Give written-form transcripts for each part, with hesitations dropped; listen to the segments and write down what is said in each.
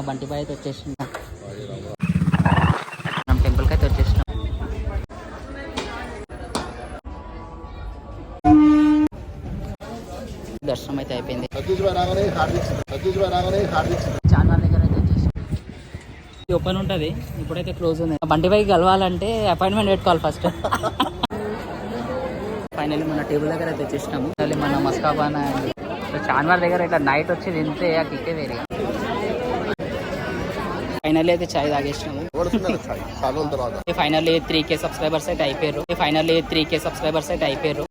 Bunty bye అయితే వచ్చేసినాం. మనం టెంపుల్కి అయితే వచ్చేసినాం. దర్శనం అయితే అయిపోయింది. చార్మినార్ దగ్గర అయితే వచ్చేసి ఓపెన్ ఉంటుంది, ఇప్పుడైతే క్లోజ్ ఉంది. బంటి బైక్ కలవాలంటే అపాయింట్మెంట్ పెట్టుకోవాలి ఫస్ట్. ఫైనల్లీ మన టేబుల్ దగ్గర అయితే వచ్చేసినాము. మన మస్కాబానా చార్మినార్ దగ్గర ఇట్లా నైట్ వచ్చి తింటే ఆ కిక్కే వేరే. ఫైనల్లీ అయితే చాయ్ తాగేసినాము. ఫైనల్లీ 3K సబ్స్క్రైబర్స్ అయితే అయిపోయారు. ఫైనల్లీ 3K సబ్స్క్రైబర్స్ అయితే అయిపోయారు.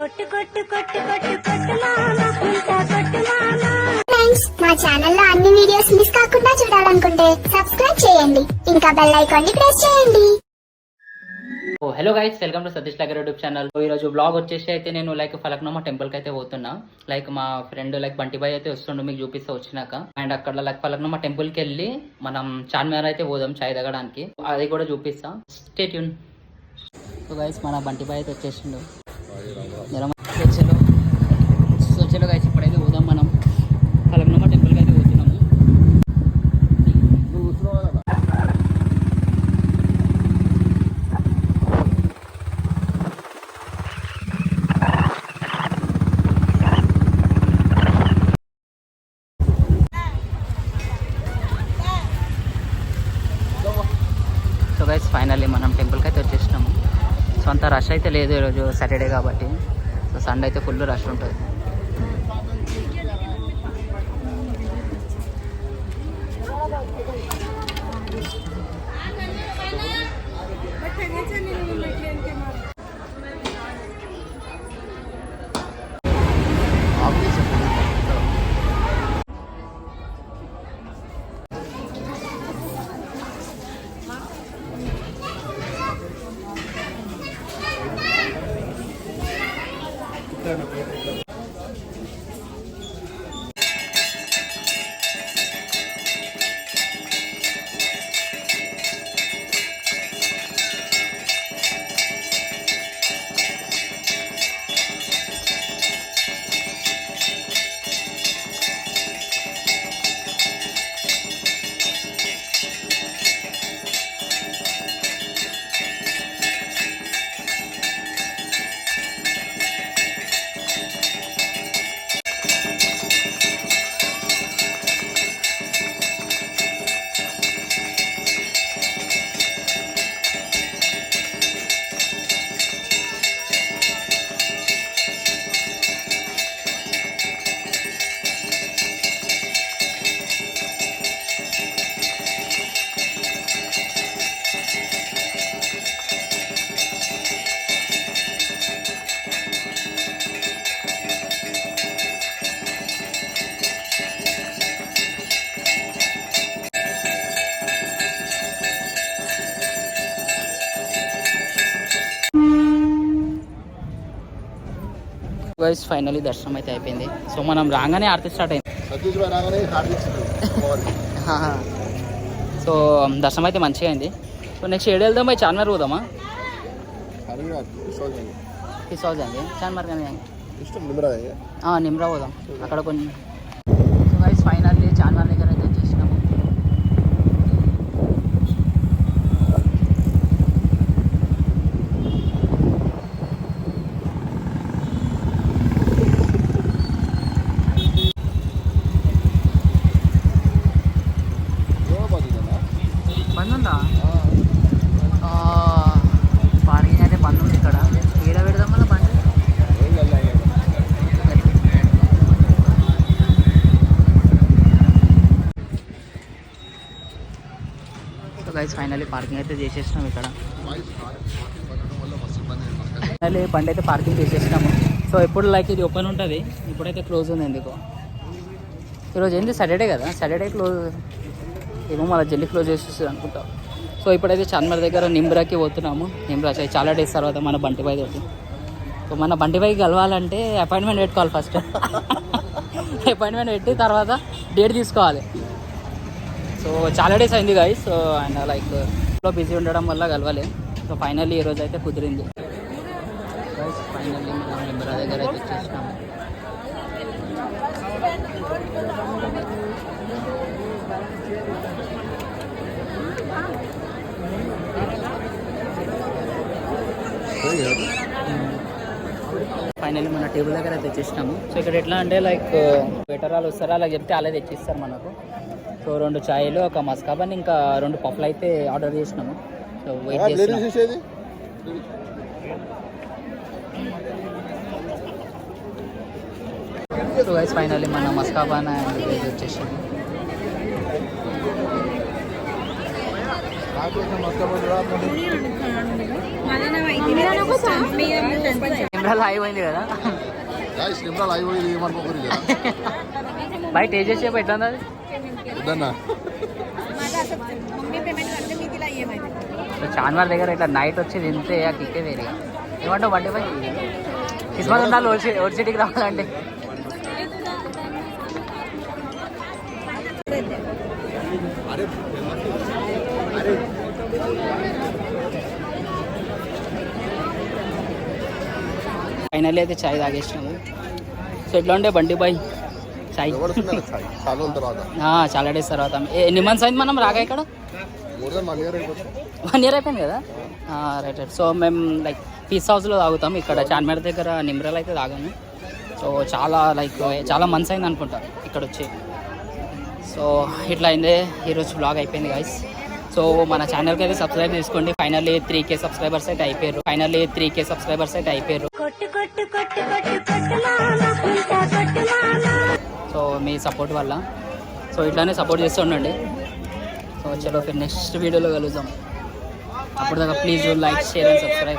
మా ఛానల్లో అన్ని వీడియోస్ మిస్ కాకుండా చూడాలనుకుంటే సబ్స్క్రైబ్ చేయండి, ఇంకా బెల్ ఐకాన్ ని ప్రెస్ చేయండి. Hello guys, welcome to Satish logger YouTube channel. ఈ రోజు బ్లాగ్ వచ్చేసి అయితే నేను ఫలక్నామా టెంపుల్ కి అయితే పోతున్నా. మా ఫ్రెండ్ బంటి బాయ్ అయితే వస్తుండు, మీకు చూపిస్తా వచ్చినాక. అండ్ అక్కడ ఫలక్నామా టెంపుల్ కి వెళ్ళి మనం చార్మినార్ అయితే పోదాం చాయ్ తాగడానికి, అది కూడా చూపిస్తా. Stay tune. సో గైస్, మన బంటి బాయ్ అయితే వచ్చేసిండు. చలో గైస్, ఇప్పుడైతే పోదాం మనం ఫలక్నామా టెంపుల్ కి అయితే పోతున్నాము. సో గైస్, ఫైనల్లీ మనం టెంపుల్కి అయితే వచ్చేసినాము. సో అంత రష్ అయితే లేదు ఈరోజు సాటర్డే కాబట్టి. సో సండే అయితే ఫుల్ రష్ ఉంటుంది. గైస్, ఫైనల్లీ దర్శనం అయితే అయిపోయింది. సో మనం రాగానే ఆర్తి స్టార్ట్ అయింది. సో దర్శనం అయితే మంచిగా అయింది. సో నెక్స్ట్ ఏడు వెళ్దాం బై, చార్మినార్ పోదామా? కిసౌజ్ అండి చార్మినార్ కానీ నిమ్రా పోదాం అక్కడ కొన్ని. సో గైస్, ఫైనల్లీ చార్మినార్ దగ్గర అయితే వచ్చేసినాము. బంద్ ఉందా? పార్కింగ్ అయితే బంద్ ఉంది ఇక్కడ. ఏడ పెడదాం మన బండి? సో గైస్, ఫైనల్లీ పార్కింగ్ అయితే చేసేసినాం ఇక్కడ. ఫైనల్లీ బండి అయితే పార్కింగ్ చేసేసినాము. సో ఎప్పుడు ఇది ఓపెన్ ఉంటుంది, ఇప్పుడైతే క్లోజ్ ఉంది. ఎందుకో ఈరోజు ఏంటి సాటర్డే కదా, సాటర్డే క్లోజ్ ఏమో, మళ్ళీ జల్దీ క్లోజ్ చేసేసి అనుకుంటా. సో ఇప్పుడైతే చార్మినార్ దగ్గర నిమ్రాకి పోతున్నాము. నిమ్రా చాలా డేస్ తర్వాత మన బంటి బాయ్ తోటి. సో మన బంటి బాయ్ కలవాలంటే అపాయింట్మెంట్ పెట్టుకోవాలి ఫస్ట్. అపాయింట్మెంట్ పెట్టి తర్వాత డేట్ తీసుకోవాలి. సో చాలా డేస్ అయింది గైస్. సో అండ్ బిజీ ఉండడం వల్ల కలవాలి. సో ఫైనల్లీ ఈరోజు అయితే కుదిరింది గైస్. ఫైనల్లీ మనం నిమ్రా దగ్గర అయితే వచ్చేసినాము. ఫైనల్లీ మన టేబుల్ దగ్గర తెచ్చిస్తాము. సో ఇక్కడ ఎట్లా అంటే లైక్ వెటర్ వాళ్ళు వస్తారా అలా చెప్తే అలా తెచ్చిస్తారు మనకు. సో 2 చాయలు, ఒక మస్కాబన్, ఇంకా 2 పఫ్లు అయితే ఆర్డర్ చేసినాము. సో వెయిట్ చేస్తున్నాము. సో గైస్ ఫైనల్లీ మన మస్కాబన్ అండ్ వెజ్ వచ్చేసింది. నిమ్రాలు అయిపోయింది కదా బయట టేస్ట్ చేసేపు ఎట్లా ఉంది అది? సో చార్మినార్ దగ్గర ఇట్లా నైట్ వచ్చి తింటే ఆ కిక్కే వేరే. ఏమంటావు బండి పై కిస్మత్ ఉండాలి ఓడి సిటీకి రావాలంటే. ఫైనల్లీ అయితే చాయ్ తాగేసినాము. సో ఎట్లా ఉండే బండి బాయ్ చాయ్? చాలా డేస్ తర్వాత. ఎన్ని మంత్స్ అయింది మనం రాగా ఇక్కడ? 1 year అయిపోయింది కదా. Right right. సో మేము లైక్ పీస్ హౌస్లో తాగుతాం ఇక్కడ చార్మినార్ దగ్గర. నిమ్రాలు అయితే తాగాము. సో చాలా మంత్స్ అయింది అనుకుంటా ఇక్కడ వచ్చి. సో ఇట్లా అయిందే ఈరోజు బ్లాగ్ అయిపోయింది గైస్. సో మన ఛానల్కి అయితే సబ్స్క్రైబ్ చేసుకోండి. ఫైనల్లీ 3K సబ్స్క్రైబర్స్ అయితే అయిపోయారు. సో మీ సపోర్ట్ వల్ల. సో ఇట్లానే సపోర్ట్ చేస్తూ ఉండండి. సో చలో ఫిర్ నెక్స్ట్ వీడియోలో కలుద్దాం. అప్పుడు దాకా please like, share and subscribe.